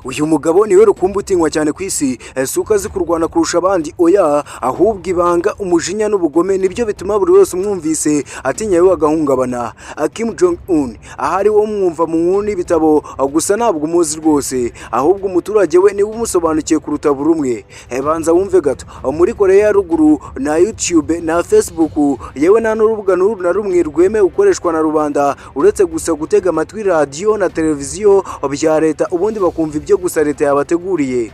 uyu mugabo niwe rukumbi utinywa cyane ku isi, si uko azi kurwana kurusha abandi, oya, ahubwo ibanga, umujinya n'ubugome nibyo bituma buri wese umwumvise atinya we agahungabana. Kim Jong Un ahari wo mwumva mu nkuru n'ibitabo, gusa ntabwo umuzi rwose, ahubwo umuturage we niwe umusobanukiye kuruta buri umwe. Banza wumve gato, muri Korea ya ruguru na YouTube na Facebook yewe nta n'urubuga na rumwe rwemewe ukoreshwa na rubanda uretse gusa gutega amatwi radiyo na televiziyo bya leta, ubundi bakumva ibyo gusa leta yabateguriye.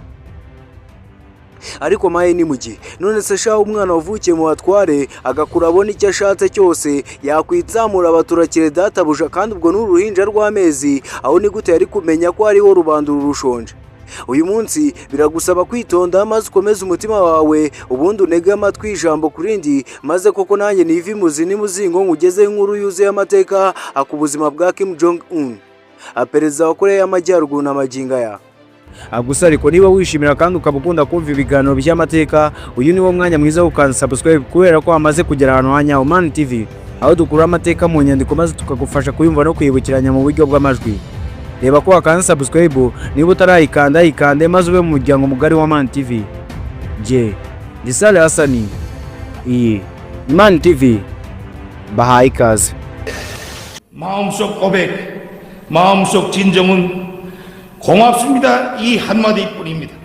Ariko maye ni mugihe none se shaho umwana wavukiye mu batware agakura abona icyo ashatse cyose yakwitsamura abaturakire databuja, kandi ubwo n'uruhinja rw'amezi, aho ni gute yari kumenya ko hariho rubanda rushonje? Uyu munsi biragusaba kwitonda maze ukomeze umutima wawe, ubundi unege amatwi ijambo kurindi, maze koko nanjye nivi muzi n'imuzingo ngugezeho inkuru yuzuye amateka ku buzima bwa Kim Jong Un, perezida wa Korea y'Amajyaruguru na magingo aya. Gusa ariko niba wishimira kandi ukaba ukunda kumva ibiganiro by'amateka, uyu ni wo mwanya mwiza wo gukanda subscribe, kubera ko wamaze kugera ahantu ha Nyawo TV, aho dukura amateka mu nyandiko maze tukagufasha kuyumva no kuyibukiranya mu buryo bw'amajwi. Reba ko wakanda subscribe, niba utarayikanda ikande maze ube mu muryango mugari wa Man TV. Je, Disale Hasani, iyi Man TV, bahaye ikaze. 마음속 고백, 마음속 진정은 고맙습니다. 이 한마디뿐입니다.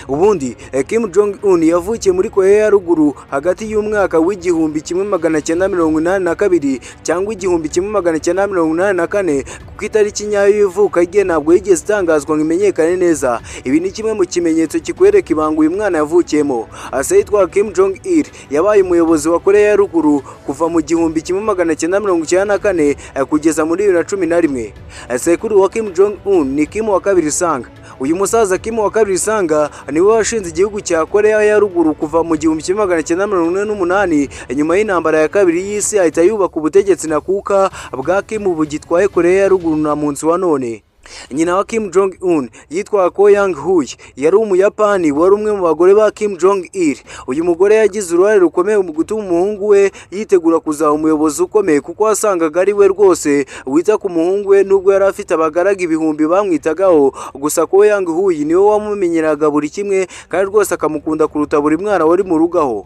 Ubundi Kim Jong Un yavukiye muri Korea ya ruguru hagati y'umwaka w'igihumbi 1982 cyangwa 1984, kuko itariki nyayo y'ivuka rye ntabwo yigeze itangazwa ngo imenyekane neza. Ibi ni kimwe mu kimenyetso kikwereka ibanga uyu mwana yavukiyemo. Asa yitwa Kim Jong Il, yabaye umuyobozi wa Korea ya ruguru kuva mu 1994 kugeza muri 2011. Sekuru wa Kim Jong Un ni Kim wa kabiri Sanga. Uyu musaza Kim wa kabiri Sanga niwe washinze igihugu cya Korea ya ruguru kuva mu 1948, nyuma y'intambara ya kabiri y'isi ahita yubaka ubutegetsi na kuka bwa Kim bugitwaye Korea ya ruguru na munsi wa none. Nyina wa Kim Jong Un yitwa Ko Yang-huy, yari umuyapani wari umwe mu bagore ba Kim Jong Il. Uyu mugore yagize uruhare rukomeye mu gutuma umuhungu we yitegura kuzaba umuyobozi ukomeye, kuko wasangaga ari we rwose wita ku muhungu we, nubwo yari afite abagaraga ibihumbi bamwitagaho. Gusa Ko Yang-huy niwe wamumenyeraga buri kimwe, kandi rwose akamukunda kuruta buri mwana wari mu rugaho.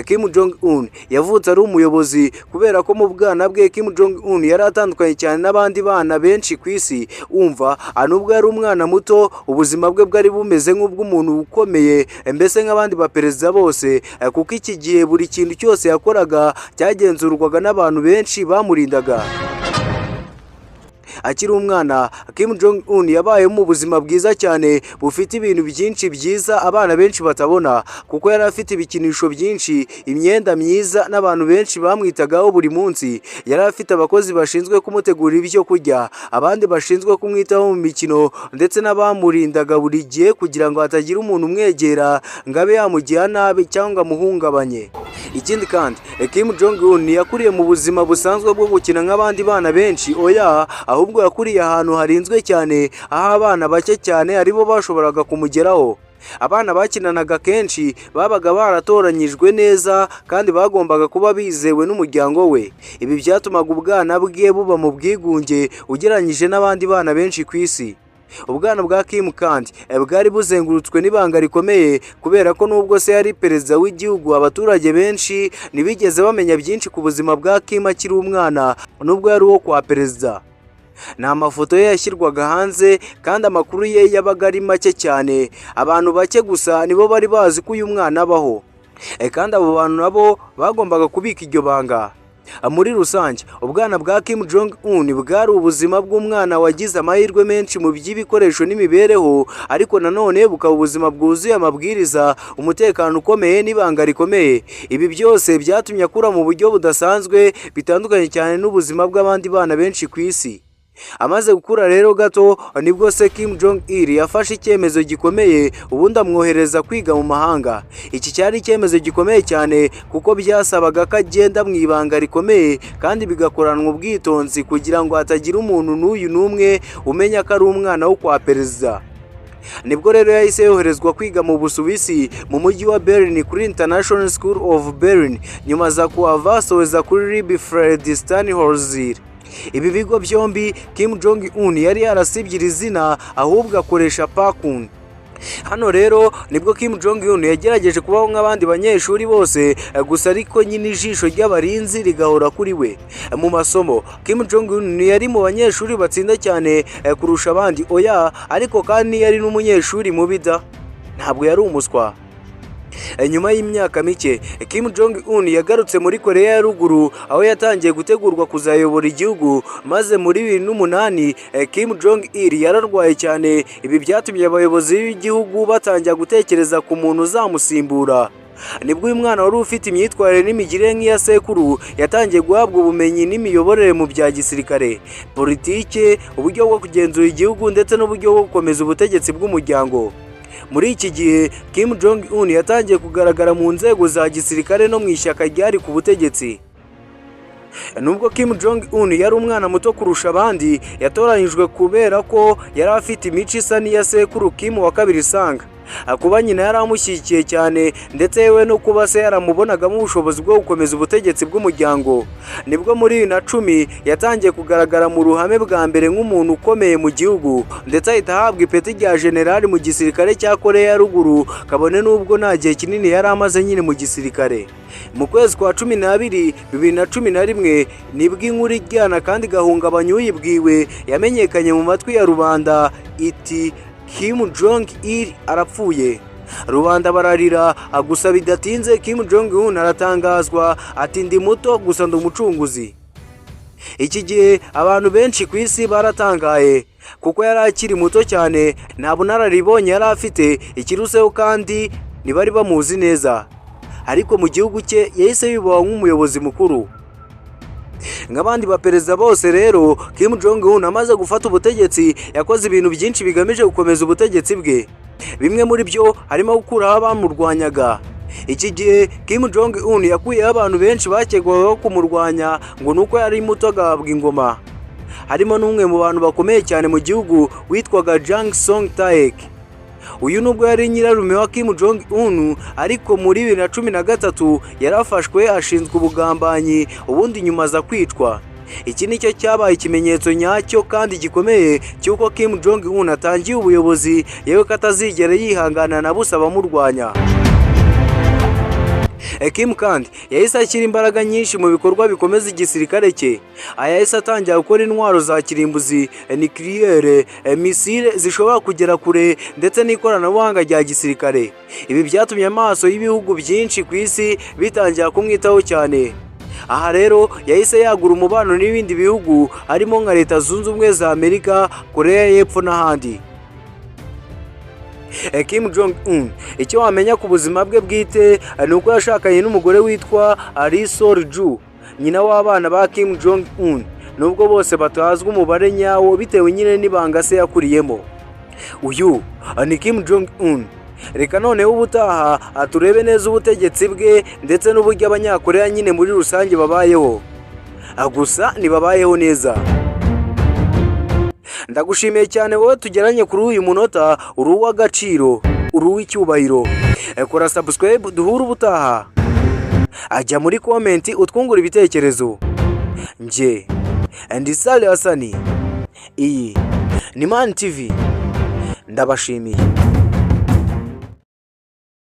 Kim Jong Un yavutse ari umuyobozi kubera ko mu bwana bwe Kim Jong Un yari atandukanye cyane n'abandi bana benshi ku isi. Umva, nubwo yari umwana muto, ubuzima bwe bwari bumeze nk'ubw'umuntu ukomeye, mbese nk'abandi baperezida bose, kuko iki gihe buri kintu cyose yakoraga cyagenzurwaga n'abantu benshi bamurindaga. Akiri umwana, Kim Jong Un yabaye mu buzima bwiza cyane bufite ibintu byinshi byiza abana benshi batabona, kuko yari afite ibikinisho byinshi, imyenda myiza, n'abantu benshi bamwitagaho buri munsi. Yari afite abakozi bashinzwe kumutegurira ibyo kurya, abandi bashinzwe kumwitaho mu mikino, ndetse n'abamurindaga buri gihe kugira ngo hatagira umuntu umwegera ngo abe yamugira nabi cyangwa amuhungabanye. Ikindi kandi Kim Jong Un yakuriye mu buzima busanzwe bwo gukina nk'abandi bana benshi, oya, ahubwo yakuriye ahantu harinzwe cyane, aho abana bake cyane aribo bashoboraga kumugeraho. Abana bakinanaga kenshi babaga baratoranyijwe neza, kandi bagombaga kuba bizewe n'umuryango we. Ibi byatumaga ubwana bwe buba mu bwigunge ugereranyije n'abandi bana benshi ku isi. Ubwana bwa Kim kandi bwari buzengurutswe n'ibanga rikomeye, kubera ko nubwo se yari perezida w'igihugu, abaturage benshi ntibigeze bamenya byinshi ku buzima bwa Kim akiri umwana, nubwo yari uwo kwa perezida. Nta mafoto ye yashyirwaga hanze, kandi amakuru ye yabaga ari make cyane. Abantu bake gusa nibo bari bazi ko uyu mwana abaho, kandi abo bantu nabo bagombaga kubika iryo banga. Muri rusange, ubwana bwa Kim Jong Un bwari ubuzima bw'umwana wagize amahirwe menshi mu by'ibikoresho n'imibereho, ariko nanone bukaba ubuzima bwuzuye amabwiriza, umutekano ukomeye n'ibanga rikomeye. Ibi byose byatumye akura mu buryo budasanzwe, bitandukanye cyane n'ubuzima bw'abandi bana benshi ku isi. Amaze gukura rero gato, nibwo se Kim Jong Il yafashe icyemezo gikomeye, ubundi amwohereza kwiga mu mahanga. Iki cyari icyemezo gikomeye cyane, kuko byasabaga ko agenda mu ibanga rikomeye, kandi bigakoranwa ubwitonzi kugira ngo hatagira umuntu n'uyu n'umwe umenya ko ari umwana wo kwa perezida. Nibwo rero yahise yoherezwa kwiga mu Busuwisi mu mujyi wa Berlin kuri International School of Berlin, nyuma za kuhava asoza kuri Liebe Friedrichsthal. Ibi bigo byombi Kim Jong Un yari yarasibye iri zina ahubwo akoresha Pakun. Hano rero nibwo Kim Jong Un yagerageje kubaho nk'abandi banyeshuri bose, gusa ariko nyine ijisho ry'abarinzi rigahora kuri we. Mu masomo Kim Jong Un yari mu banyeshuri batsinda cyane kurusha abandi, oya, ariko kandi yari n'umunyeshuri mubi da, ntabwo yari umuswa. Nyuma y'imyaka mike Kim Jong Un yagarutse muri Korea ya Ruguru, aho yatangiye gutegurwa kuzayobora igihugu, maze muri 2008 Kim Jong Il yararwaye cyane. Ibi byatumye abayobozi b'igihugu batangira gutekereza ku muntu uzamusimbura. Nibwo uyu mwana wari ufite imyitwarire n'imigirire nk'iya sekuru yatangiye guhabwa ubumenyi n'imiyoborere mu bya gisirikare, politike, uburyo bwo kugenzura igihugu ndetse n'uburyo bwo gukomeza ubutegetsi bw'umuryango. Muri iki gihe Kim Jong Un yatangiye kugaragara mu nzego za gisirikare no mu ishyaka ryari ku butegetsi. Nubwo Kim Jong Un yari umwana muto kurusha abandi, yatoranyijwe kubera ko yari afite imico isa n'iya sekuru Kim wa kabiri Sang. Kuba nyina yari amushyigikiye cyane, ndetse yewe no kuba se yaramubonagamo ubushobozi bwo gukomeza ubutegetsi bw'umuryango. Nibwo muri 2010 yatangiye kugaragara mu ruhame bwa mbere nk'umuntu ukomeye mu gihugu, ndetse ahita ahabwa ipeti rya generali mu gisirikare cya Korea ya Ruguru, kabone n'ubwo nta gihe kinini yari amaze nyine mu gisirikare. Mu kwezi kwa 12 2011 nibwo inkuru ijyana kandi gahungabanya uyibwiwe yamenyekanye mu matwi ya rubanda iti Kim Jong Il arapfuye. Rubanda bararira, gusa bidatinze Kim Jong Un aratangazwa ati ndi muto gusa ndi umucunguzi. Iki gihe abantu benshi ku isi baratangaye kuko yari akiri muto cyane, nta bunararibonye yari afite, ikiruseho kandi ntibari bamuzi neza, ariko mu gihugu cye yahise yubahwa nk'umuyobozi mukuru. Nk'abandi baperezida bose rero, Kim Jong Un amaze gufata ubutegetsi yakoze ibintu byinshi bigamije gukomeza ubutegetsi bwe. Bimwe muri byo harimo gukuraho abamurwanyaga. Iki gihe Kim Jong Un yakuyeho abantu benshi bakekwaho kumurwanya ngo nuko yari muto agahabwa ingoma. Harimo n'umwe mu bantu bakomeye cyane mu gihugu witwaga Jang Song Taek. Uyu nubwo yari nyirarume wa Kim Jong Un, ariko muri 2013 yarafashwe ashinzwe ubugambanyi, ubundi nyuma aza kwicwa. Iki nicyo cyabaye ikimenyetso nyacyo kandi gikomeye cy'uko Kim Jong Un atangiye ubuyobozi, yewe ko atazigera yihangana na busa abamurwanya. Kim kandi yahise ashyira imbaraga nyinshi mu bikorwa bikomeza igisirikare cye. Yahise atangira gukora intwaro za kirimbuzi, nucleaire, misile zishobora kugera kure, ndetse n'ikoranabuhanga rya gisirikare. Ibi byatumye amaso y'ibihugu byinshi ku isi bitangira kumwitaho cyane. Aha rero yahise yagura umubano n'ibindi bihugu harimo nka Leta Zunze Ubumwe za Amerika, Korea y'Epfo n'ahandi. Kim Jong Un icyo wamenya ku buzima bwe bwite ni uko yashakanye n'umugore witwa Ri Sol-ju, nyina w'abana ba Kim Jong Un, nubwo bose batazwi umubare nyawo bitewe nyine n'ibanga se yakuriyemo. Uyu ni Kim Jong Un. Reka noneho ubutaha turebe neza ubutegetsi bwe ndetse n'uburyo abanyakoreya nyine muri rusange babayeho. Gusa ntibabayeho neza. Ndagushimiye cyane wowe tugeranye kuri uyu munota, uri uw'agaciro, uri uw'icyubahiro. Kora subscribe duhure ubutaha. Ajya muri comment utwungura ibitekerezo. Nje ndi Sale Hasani, iyi ni Man TV. Ndabashimiye.